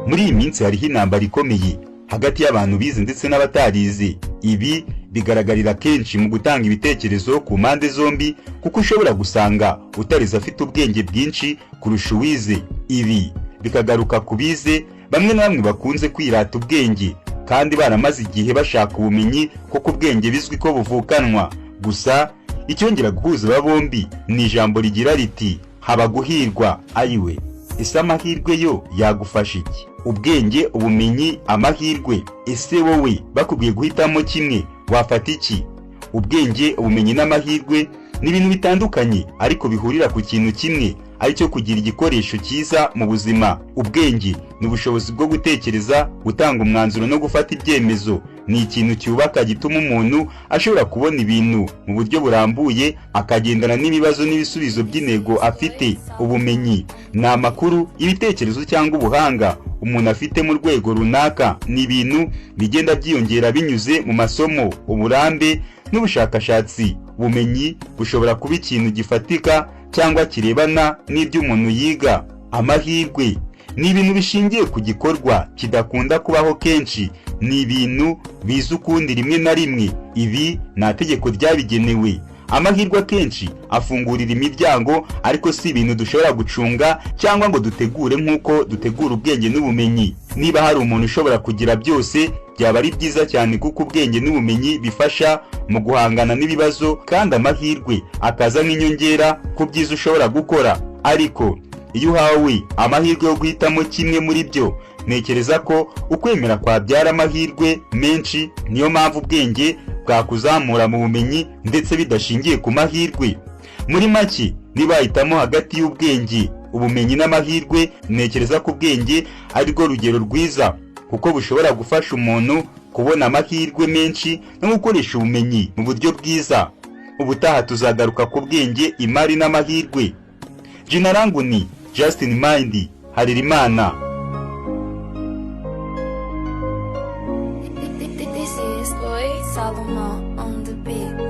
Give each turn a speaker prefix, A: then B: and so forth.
A: Muri iyi minsi hariho intambara ikomeye hagati y'abantu bize ndetse n'abatarize. Ibi bigaragarira kenshi mu gutanga ibitekerezo ku mpande zombi, kuko ushobora gusanga utarize afite ubwenge bwinshi kurusha uwize. Ibi bikagaruka ku bize, bamwe na bamwe bakunze kwirata ubwenge kandi baramaze igihe bashaka ubumenyi kuko ubwenge bizwi ko buvukanwa. Gusa icyongera guhuza aba bombi ni ijambo rigira riti haba guhirwa. Ayiwe, ese amahirwe yo yagufasha iki? Ubwenge, ubumenyi, amahirwe, ese wowe bakubwiye guhitamo kimwe wafata iki? Ubwenge, ubumenyi n'amahirwe ni ibintu bitandukanye ariko bihurira ku kintu kimwe, ari cyo kugira igikoresho cyiza mu buzima. Ubwenge ni ubushobozi bwo gutekereza, gutanga umwanzuro no gufata ibyemezo. Ni ikintu cyubaka gituma umuntu ashobora kubona ibintu mu buryo burambuye, akagendana n'ibibazo n'ibisubizo by'intego afite. Ubumenyi ni amakuru, ibitekerezo cyangwa ubuhanga umuntu afite mu rwego runaka. Ni ibintu bigenda byiyongera binyuze mu masomo, uburambe n'ubushakashatsi. Ubumenyi bushobora kuba ikintu gifatika cyangwa kirebana n'ibyo umuntu yiga. Amahirwe ni ibintu bishingiye ku gikorwa kidakunda kubaho kenshi. Ni ibintu biza ukundi rimwe na rimwe. Ibi nta tegeko ryabigenewe. Amahirwe akenshi afungurira imiryango, ariko si ibintu dushobora gucunga cyangwa ngo dutegure nk'uko dutegura ubwenge n'ubumenyi. Niba hari umuntu ushobora kugira byose, byaba ari byiza cyane, kuko ubwenge n'ubumenyi bifasha mu guhangana n'ibibazo, kandi amahirwe akaza nk'inyongera ku byiza ushobora gukora. Ariko iyo uhawe amahirwe yo guhitamo kimwe muri byo, ntekereza ko ukwemera kwabyara amahirwe menshi. Niyo mpamvu ubwenge bwakuzamura mu bumenyi ndetse bidashingiye ku mahirwe. Muri make, niba wahitamo hagati y'ubwenge, ubumenyi n'amahirwe, ntekereza ko ubwenge ari rwo rugero rwiza, kuko bushobora gufasha umuntu kubona amahirwe menshi no gukoresha ubumenyi mu buryo bwiza. Ubutaha tuzagaruka ku bwenge, imari n'amahirwe. Jina langu ni Justin Mind Harerimana.
B: This is Boy Salomon on the beat.